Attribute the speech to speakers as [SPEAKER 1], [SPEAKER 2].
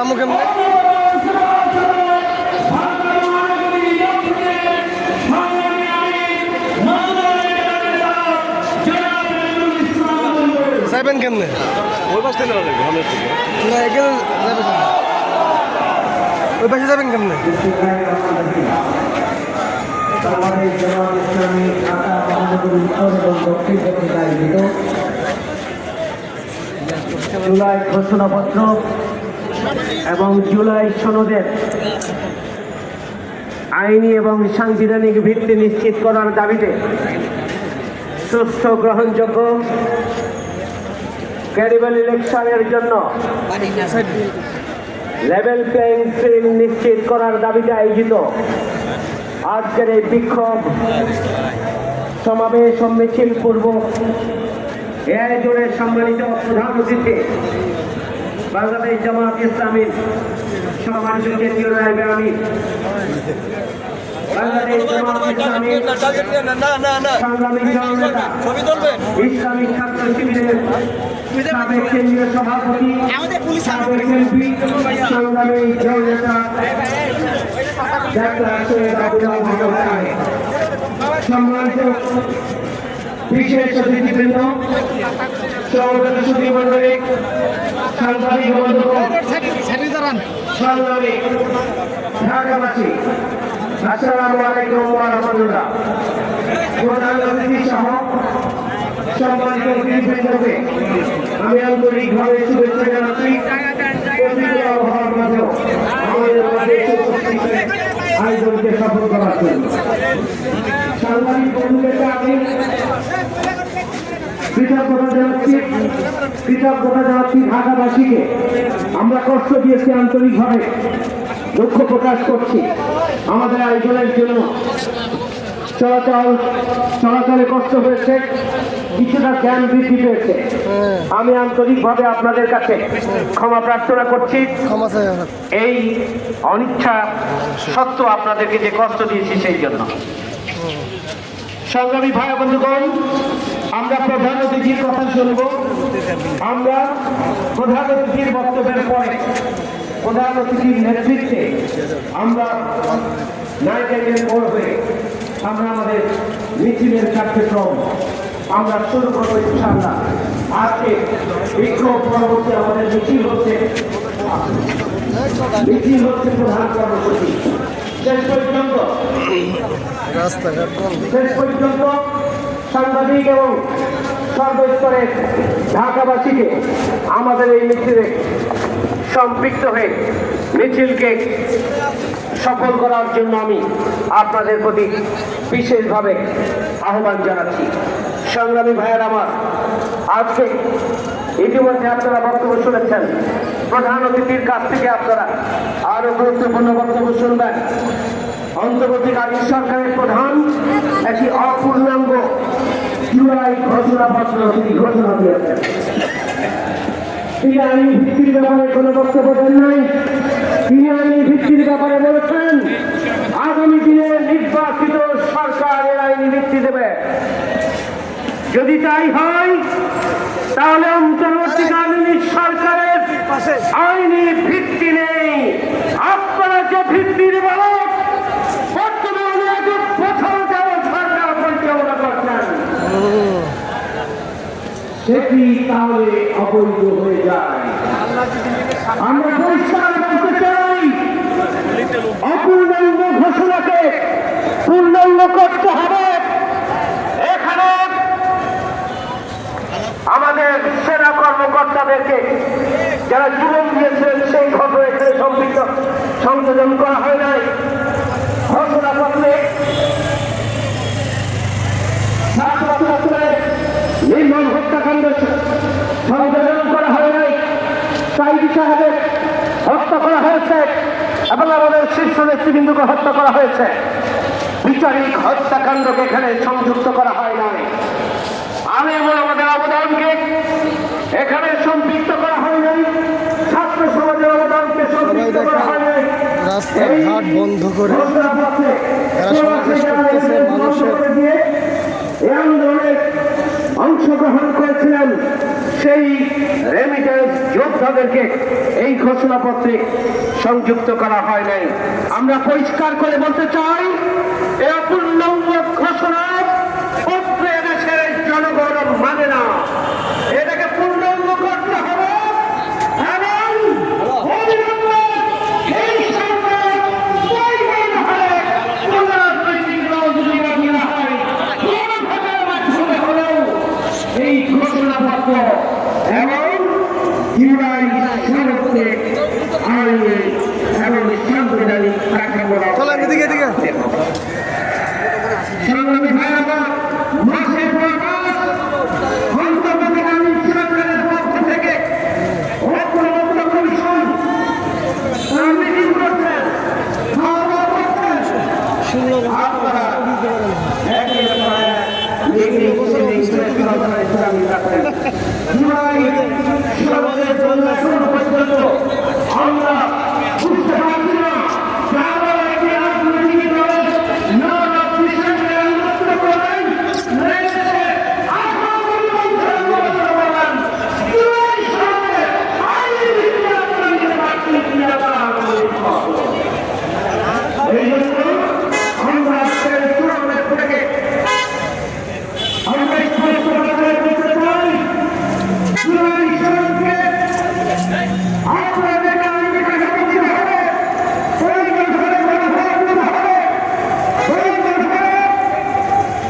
[SPEAKER 1] যাবো কেমনে? যাবেন কেমনে?
[SPEAKER 2] ওই পাশ থেকে
[SPEAKER 1] না এখানে যাবেন কেমনে? ওই পাশে যাবেন কেমনে?
[SPEAKER 3] জুলাই ঘোষণাপত্র এবং জুলাই সনদের আইনি এবং সাংবিধানিক ভিত্তি নিশ্চিত করার দাবিতে সুষ্ঠু গ্রহণযোগ্য ক্যারিবল ইলেকশনের জন্য লেভেল প্লেইং ফিল্ড নিশ্চিত করার দাবিতে আয়োজিত আজকের এই বিক্ষোভ সমাবেশ ও মিছিল পূর্ব এ আয়োজনের সম্মানিত প্রধান অতিথি বাংলাদেশ জামাত ইসলামীর সম্মানিত কেন্দ্রীয় নায়েব আমির বাংলাদেশ জামাত ইসলামীর সংগ্রামী জননেতা ইসলামী ছাত্র শিবিরের সাবেক কেন্দ্রীয় সভাপতি সাবেক এমপি সংগ্রামী জননেতা ডাক্তার সৈয়দ আব্দুল মোহাম্মদ সাহেব, সম্মানিত বিশেষ অতিথিবৃন্দ, সমবেত সুধীমণ্ডলী, সাংবাদিক বন্ধুগণ, সংগ্রামী ঢাকাবাসী, আসসালামু আলাইকুম ওয়া রাহমাতুল্লাহ। প্রধান অতিথি সহ সম্মানিত অতিথিবৃন্দকে আমি আন্তরিকভাবে শুভেচ্ছা জানাচ্ছি। প্রতিকূল আবহাওয়ার মাঝেও আমাদের মাঝে আয়োজনকে সফল করার জন্য সাংবাদিক বন্ধুদেরকে আমি কৃতজ্ঞতা জানাচ্ছি ঢাকাবাসীকে। আমরা কষ্ট দিয়েছি, আন্তরিকভাবে দুঃখ প্রকাশ করছি। আমাদের আয়োজনের জন্য চলাচলে কষ্ট হয়েছে, কিছুটা জ্ঞান বৃদ্ধি পেয়েছে। আমি আন্তরিকভাবে আপনাদের কাছে ক্ষমা প্রার্থনা করছি। এই অনিচ্ছা সত্ত্বেও আপনাদেরকে যে কষ্ট দিয়েছি সেই জন্য। সংগ্রামী ভাই বন্ধুগণ, আমরা প্রধান অতিথির কথা শুনব। আমরা প্রধান অতিথির বক্তব্যের পরে প্রধান অতিথির নেতৃত্বে আমরা নাইটের পর হয়ে আমরা আমাদের মিছিলের কার্যক্রম আমরা শুরু করবো ইনশাআল্লাহ। আজকে বিক্ষোভ পরবর্তী আমাদের মিছিল হচ্ছে প্রধান কর্মসূচি। শেষ পর্যন্ত সাংবাদিক এবং সর্বস্তরের ঢাকাবাসীকে আমাদের এই মিছিলে সম্পৃক্ত হয়ে মিছিলকে সফল করার জন্য আমি আপনাদের প্রতি বিশেষভাবে আহ্বান জানাচ্ছি। সংগ্রামী ভাইয়ের আমার, আজকে ইতিমধ্যে আপনারা বক্তব্য শুনেছেন। প্রধান অতিথির কাছ থেকে আপনারা আরো গুরুত্বপূর্ণ বক্তব্য শুনবেন। অন্তর্বর্তীকালীন সরকারের প্রধান একটি অপূর্ণাঙ্গ জুলাই ঘোষণাপত্র তিনি ঘোষণা দিয়েছেন। তিনি আইনি ভিত্তির ব্যাপারে কোনো বক্তব্য দেন নাই। তিনি আইনি ভিত্তির ব্যাপারে বলেছেন আগামী দিনে নির্বাচিত সরকার এর আইনি ভিত্তি দেবে। যদি তাই হয় তাহলে অন্তর্বর্তীকালীন সরকারের আইনি ভিত্তি নেই। আপনারা যে ভিত্তির বলক বর্তমানে প্রথম সরকার পরিচালনা করছেন সেটি তাহলে অবৈধ হয়ে যায়। আমরা পরিষ্কার বলতে চাই, অপূর্ণাঙ্গ ঘোষণাকে পূর্ণাঙ্গ করতে হবে। এখানে আমাদের সেনা কর্মকর্তাদেরকে যারা জীবন দিয়েছেন সেই ঘটনা এখানে সম্পৃক্ত সংযোজন করা হয় নাই। ঘোষণাপত্রে নির্মম হত্যাকাণ্ড সংযোজন করা হয় নাই। সাইদি সাহেবের হত্যা করা হয়েছে এবং আমাদের শীর্ষ নেতৃবৃন্দকে হত্যা করা হয়েছে। বিচারিক হত্যাকাণ্ডকে এখানে সংযুক্ত করা হয় নাই। আমি এবং আমাদের অবদানকে এখানে সম্পৃক্ত করা হয় নাই। ছাত্র সমাজের অবদানকে সম্পৃক্ত করা হয় নাই।
[SPEAKER 1] রাস্তাঘাট বন্ধ করে এরা সমাবেশ করতেছে। মানুষের
[SPEAKER 3] এই আন্দোলনে অংশগ্রহণ করেছিলেন সেই রেমিটেন্স যোদ্ধাদেরকে এই ঘোষণাপত্রে সংযুক্ত করা হয় নাই। আমরা পরিষ্কার করে বলতে চাই, এই অপূর্ণাঙ্গ ঘোষণা পত্রে এদেশের জনগণ মানে না। এটাকে পূর্ণাঙ্গ করতে হবে এবং অবিলম্বে এই সরকার পরিবর্তন হলে পুনরাবৃত্তি সহযোগিতা দেওয়া হয়। গণভোটের মাধ্যমে হলেও এই ঘোষণাপত্র এবং জুলাই সনদকে আইনে এবং সাংবিধানিক কাঠামো
[SPEAKER 1] চলেন এদিকে এদিকে।
[SPEAKER 3] সংগ্রামী ভাইরা, মাসের পর মাস অন্তর্বর্তীকালীন সরকারের পক্ষ থেকে ঐক্যবদ্ধ কমিশন মিটিং করছেন, খাওয়া-দাওয়া করছেন। আপনারা একই ব্যাপারে মিটিং জুলাই সনদের জন্য এখনো পর্যন্ত আমরা বুঝতে পারছি না যারা একটি রাজনৈতিক দলের নাম বিষয়কে উন্নত করেন এই জন্য আমরা আজকের চূড়ান্ত থেকে আমরা স্পষ্ট ভাষায় বলতে চাই, জুলাই সনদ